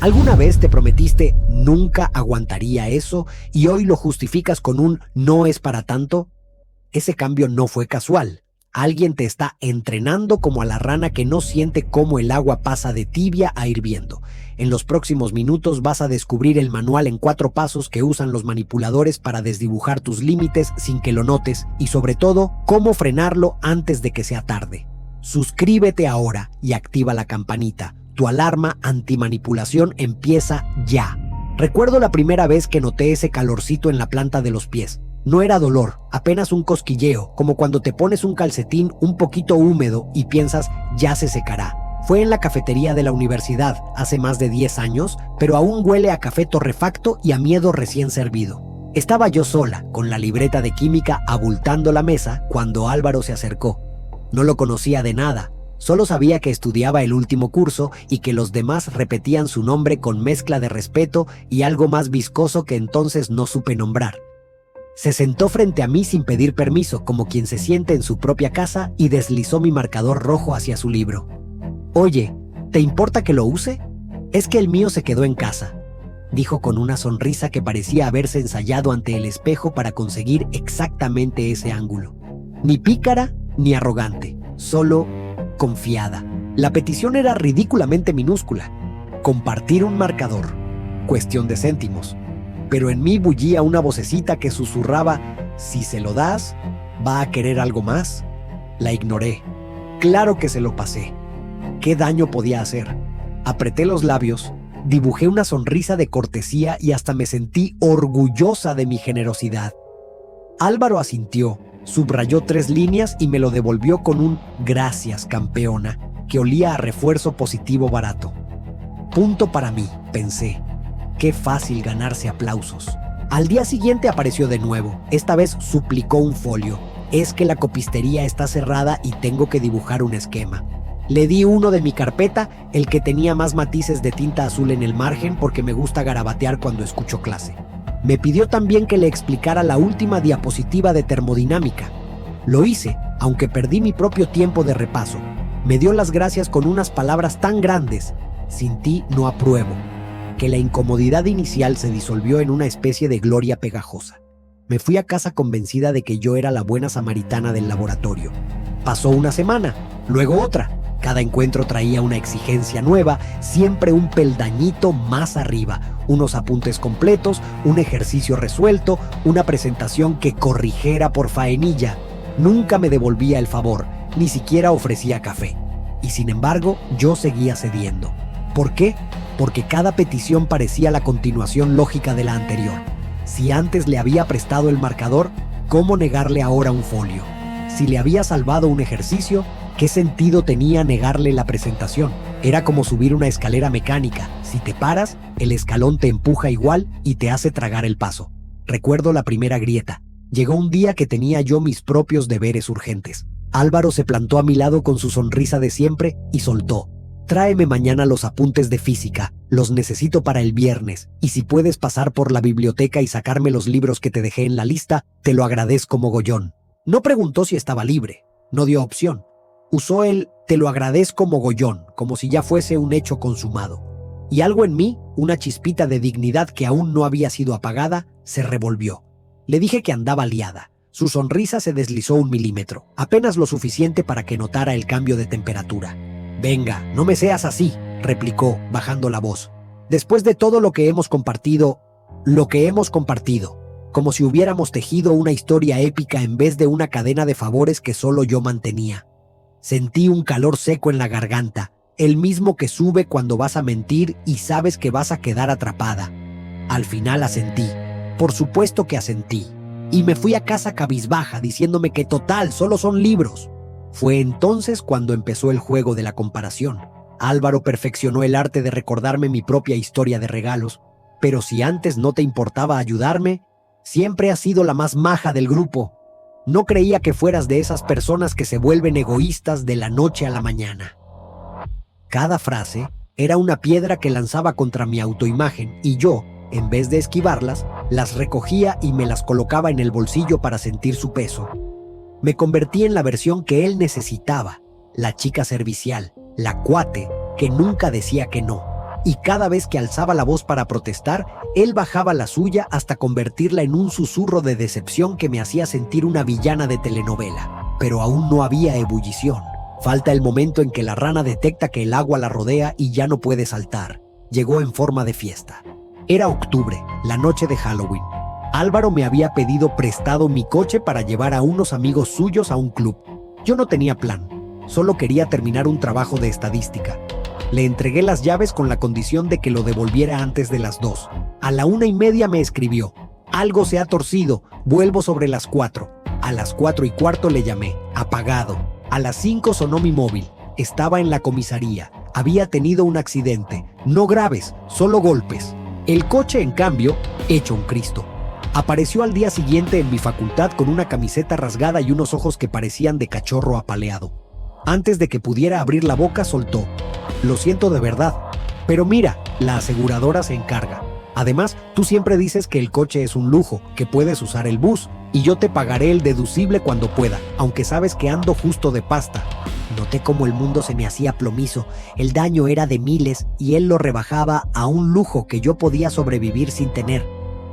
¿Alguna vez te prometiste nunca aguantaría eso y hoy lo justificas con un no es para tanto? Ese cambio no fue casual. Alguien te está entrenando como a la rana que no siente cómo el agua pasa de tibia a hirviendo. En los próximos minutos vas a descubrir el manual en 4 pasos que usan los manipuladores para desdibujar tus límites sin que lo notes y sobre todo, cómo frenarlo antes de que sea tarde. Suscríbete ahora y activa la campanita. Tu alarma antimanipulación empieza ya. Recuerdo la primera vez que noté ese calorcito en la planta de los pies. No era dolor, apenas un cosquilleo, como cuando te pones un calcetín un poquito húmedo y piensas ya se secará. Fue en la cafetería de la universidad hace más de 10 años, pero aún huele a café torrefacto y a miedo recién servido. Estaba yo sola, con la libreta de química abultando la mesa, cuando Álvaro se acercó. No lo conocía de nada. Solo sabía que estudiaba el último curso y que los demás repetían su nombre con mezcla de respeto y algo más viscoso que entonces no supe nombrar. Se sentó frente a mí sin pedir permiso, como quien se siente en su propia casa, y deslizó mi marcador rojo hacia su libro. «Oye, ¿te importa que lo use? Es que el mío se quedó en casa», dijo con una sonrisa que parecía haberse ensayado ante el espejo para conseguir exactamente ese ángulo. Ni pícara ni arrogante, solo confiada. La petición era ridículamente minúscula. Compartir un marcador. Cuestión de céntimos. Pero en mí bullía una vocecita que susurraba, si se lo das, ¿va a querer algo más? La ignoré. Claro que se lo pasé. ¿Qué daño podía hacer? Apreté los labios, dibujé una sonrisa de cortesía y hasta me sentí orgullosa de mi generosidad. Álvaro asintió, subrayó 3 líneas y me lo devolvió con un «gracias, campeona», que olía a refuerzo positivo barato. Punto para mí, pensé. Qué fácil ganarse aplausos. Al día siguiente apareció de nuevo. Esta vez suplicó un folio. Es que la copistería está cerrada y tengo que dibujar un esquema. Le di uno de mi carpeta, el que tenía más matices de tinta azul en el margen porque me gusta garabatear cuando escucho clase. Me pidió también que le explicara la última diapositiva de termodinámica. Lo hice, aunque perdí mi propio tiempo de repaso. Me dio las gracias con unas palabras tan grandes. Sin ti no apruebo. Que la incomodidad inicial se disolvió en una especie de gloria pegajosa. Me fui a casa convencida de que yo era la buena samaritana del laboratorio. Pasó una semana, luego otra. Cada encuentro traía una exigencia nueva, siempre un peldañito más arriba, unos apuntes completos, un ejercicio resuelto, una presentación que corrigiera por faenilla. Nunca me devolvía el favor, ni siquiera ofrecía café. Y sin embargo, yo seguía cediendo. ¿Por qué? Porque cada petición parecía la continuación lógica de la anterior. Si antes le había prestado el marcador, ¿cómo negarle ahora un folio? Si le había salvado un ejercicio, ¿qué sentido tenía negarle la presentación? Era como subir una escalera mecánica. Si te paras, el escalón te empuja igual y te hace tragar el paso. Recuerdo la primera grieta. Llegó un día que tenía yo mis propios deberes urgentes. Álvaro se plantó a mi lado con su sonrisa de siempre y soltó. Tráeme mañana los apuntes de física, los necesito para el viernes, y si puedes pasar por la biblioteca y sacarme los libros que te dejé en la lista, te lo agradezco mogollón. No preguntó si estaba libre, no dio opción. Usó el te lo agradezco mogollón, como si ya fuese un hecho consumado. Y algo en mí, una chispita de dignidad que aún no había sido apagada, se revolvió. Le dije que andaba liada. Su sonrisa se deslizó 1 milímetro, apenas lo suficiente para que notara el cambio de temperatura. «Venga, no me seas así», replicó, bajando la voz. «Después de todo lo que hemos compartido, como si hubiéramos tejido una historia épica en vez de una cadena de favores que solo yo mantenía». Sentí un calor seco en la garganta, el mismo que sube cuando vas a mentir y sabes que vas a quedar atrapada. Al final asentí, por supuesto que asentí, y me fui a casa cabizbaja diciéndome que total, solo son libros. Fue entonces cuando empezó el juego de la comparación. Álvaro perfeccionó el arte de recordarme mi propia historia de regalos, pero si antes no te importaba ayudarme, siempre has sido la más maja del grupo. No creía que fueras de esas personas que se vuelven egoístas de la noche a la mañana. Cada frase era una piedra que lanzaba contra mi autoimagen y yo, en vez de esquivarlas, las recogía y me las colocaba en el bolsillo para sentir su peso. Me convertí en la versión que él necesitaba, la chica servicial, la cuate que nunca decía que no. y cada vez que alzaba la voz para protestar, él bajaba la suya hasta convertirla en un susurro de decepción que me hacía sentir una villana de telenovela. Pero aún no había ebullición. Falta el momento en que la rana detecta que el agua la rodea y ya no puede saltar. Llegó en forma de fiesta. Era octubre, la noche de Halloween. Álvaro me había pedido prestado mi coche para llevar a unos amigos suyos a un club. Yo no tenía plan, solo quería terminar un trabajo de estadística. Le entregué las llaves con la condición de que lo devolviera antes de las 2. A la 1:30 me escribió: algo se ha torcido, vuelvo sobre las 4. A las 4:15 le llamé, apagado. A las 5 sonó mi móvil, estaba en la comisaría, había tenido un accidente, no graves, solo golpes. El coche, en cambio, hecho un Cristo. Apareció al día siguiente en mi facultad con una camiseta rasgada y unos ojos que parecían de cachorro apaleado. Antes de que pudiera abrir la boca, soltó: lo siento de verdad, pero mira, la aseguradora se encarga. Además, tú siempre dices que el coche es un lujo, que puedes usar el bus, y yo te pagaré el deducible cuando pueda, aunque sabes que ando justo de pasta. Noté cómo el mundo se me hacía plomizo, el daño era de miles y él lo rebajaba a un lujo que yo podía sobrevivir sin tener.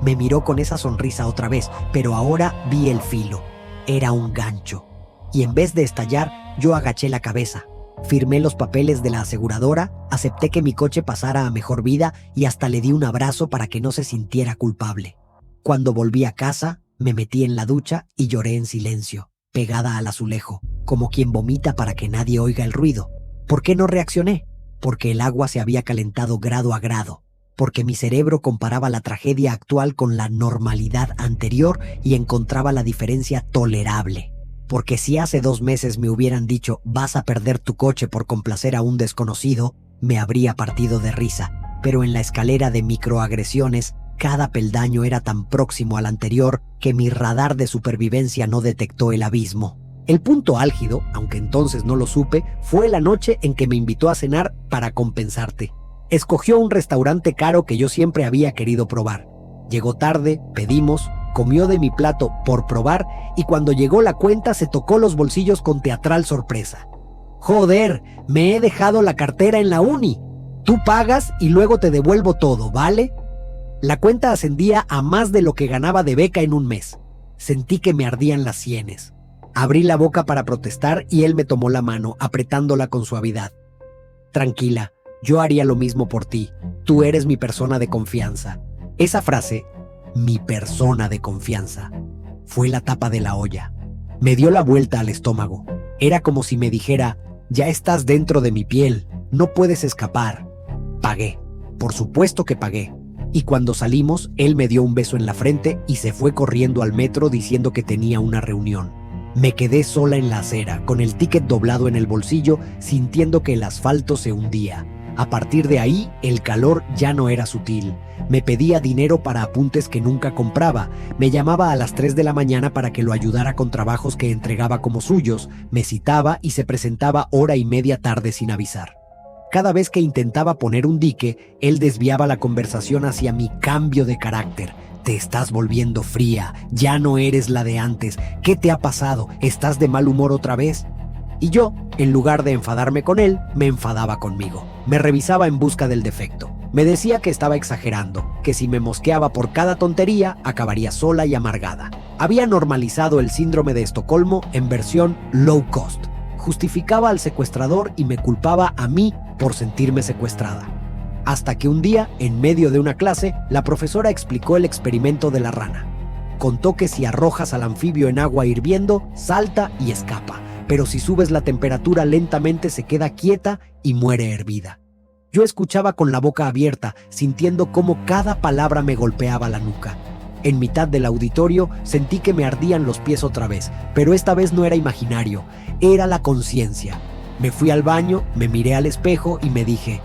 Me miró con esa sonrisa otra vez, pero ahora vi el filo. Era un gancho. Y en vez de estallar, yo agaché la cabeza. Firmé los papeles de la aseguradora, acepté que mi coche pasara a mejor vida y hasta le di un abrazo para que no se sintiera culpable. Cuando volví a casa, me metí en la ducha y lloré en silencio, pegada al azulejo, como quien vomita para que nadie oiga el ruido. ¿Por qué no reaccioné? Porque el agua se había calentado grado a grado. Porque mi cerebro comparaba la tragedia actual con la normalidad anterior y encontraba la diferencia tolerable. Porque si hace 2 meses me hubieran dicho vas a perder tu coche por complacer a un desconocido, me habría partido de risa. Pero en la escalera de microagresiones, cada peldaño era tan próximo al anterior que mi radar de supervivencia no detectó el abismo. El punto álgido, aunque entonces no lo supe, fue la noche en que me invitó a cenar para compensarte. Escogió un restaurante caro que yo siempre había querido probar. Llegó tarde, pedimos, comió de mi plato por probar y cuando llegó la cuenta se tocó los bolsillos con teatral sorpresa. Joder, me he dejado la cartera en la uni. Tú pagas y luego te devuelvo todo, ¿vale? La cuenta ascendía a más de lo que ganaba de beca en un mes. Sentí que me ardían las sienes. Abrí la boca para protestar y él me tomó la mano, apretándola con suavidad. Tranquila. Yo haría lo mismo por ti. Tú eres mi persona de confianza. Esa frase, mi persona de confianza, fue la tapa de la olla. Me dio la vuelta al estómago. Era como si me dijera, ya estás dentro de mi piel, no puedes escapar. Pagué. Por supuesto que pagué. Y cuando salimos, él me dio un beso en la frente y se fue corriendo al metro diciendo que tenía una reunión. Me quedé sola en la acera, con el ticket doblado en el bolsillo, sintiendo que el asfalto se hundía. A partir de ahí, el calor ya no era sutil. Me pedía dinero para apuntes que nunca compraba. Me llamaba a las 3 de la mañana para que lo ayudara con trabajos que entregaba como suyos. Me citaba y se presentaba 1:30 tarde sin avisar. Cada vez que intentaba poner un dique, él desviaba la conversación hacia mi cambio de carácter. Te estás volviendo fría, ya no eres la de antes. ¿Qué te ha pasado? ¿Estás de mal humor otra vez? Y yo, en lugar de enfadarme con él, me enfadaba conmigo. Me revisaba en busca del defecto. Me decía que estaba exagerando, que si me mosqueaba por cada tontería, acabaría sola y amargada. Había normalizado el síndrome de Estocolmo en versión low cost. Justificaba al secuestrador y me culpaba a mí por sentirme secuestrada. Hasta que un día, en medio de una clase, la profesora explicó el experimento de la rana. Contó que si arrojas al anfibio en agua hirviendo, salta y escapa. Pero si subes la temperatura lentamente se queda quieta y muere hervida. Yo escuchaba con la boca abierta, sintiendo cómo cada palabra me golpeaba la nuca. En mitad del auditorio sentí que me ardían los pies otra vez, pero esta vez no era imaginario, era la conciencia. Me fui al baño, me miré al espejo y me dije,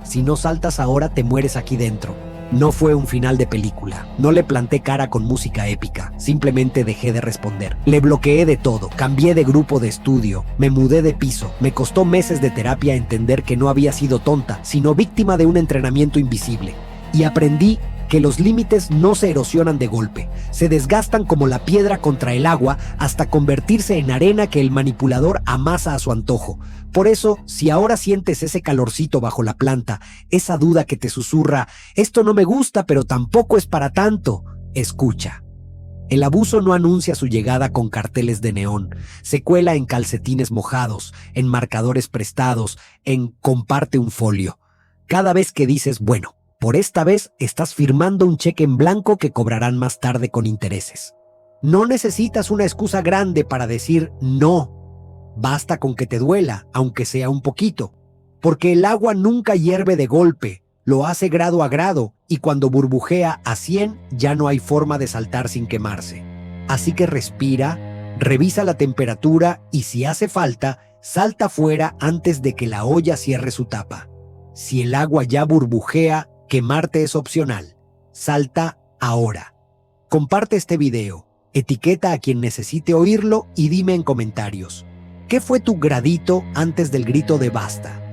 si no saltas ahora te mueres aquí dentro. No fue un final de película, no le planté cara con música épica, simplemente dejé de responder. Le bloqueé de todo, cambié de grupo de estudio, me mudé de piso, me costó meses de terapia entender que no había sido tonta, sino víctima de un entrenamiento invisible. Y aprendí que los límites no se erosionan de golpe, se desgastan como la piedra contra el agua hasta convertirse en arena que el manipulador amasa a su antojo. Por eso, si ahora sientes ese calorcito bajo la planta, esa duda que te susurra, esto no me gusta pero tampoco es para tanto, escucha. El abuso no anuncia su llegada con carteles de neón, se cuela en calcetines mojados, en marcadores prestados, en comparte un folio. Cada vez que dices, bueno, por esta vez estás firmando un cheque en blanco que cobrarán más tarde con intereses. No necesitas una excusa grande para decir no. Basta con que te duela, aunque sea un poquito. Porque el agua nunca hierve de golpe, lo hace grado a grado y cuando burbujea a 100 ya no hay forma de saltar sin quemarse. Así que respira, revisa la temperatura y si hace falta, salta fuera antes de que la olla cierre su tapa. Si el agua ya burbujea, quemarte es opcional. Salta ahora. Comparte este video, etiqueta a quien necesite oírlo y dime en comentarios, ¿qué fue tu gradito antes del grito de basta?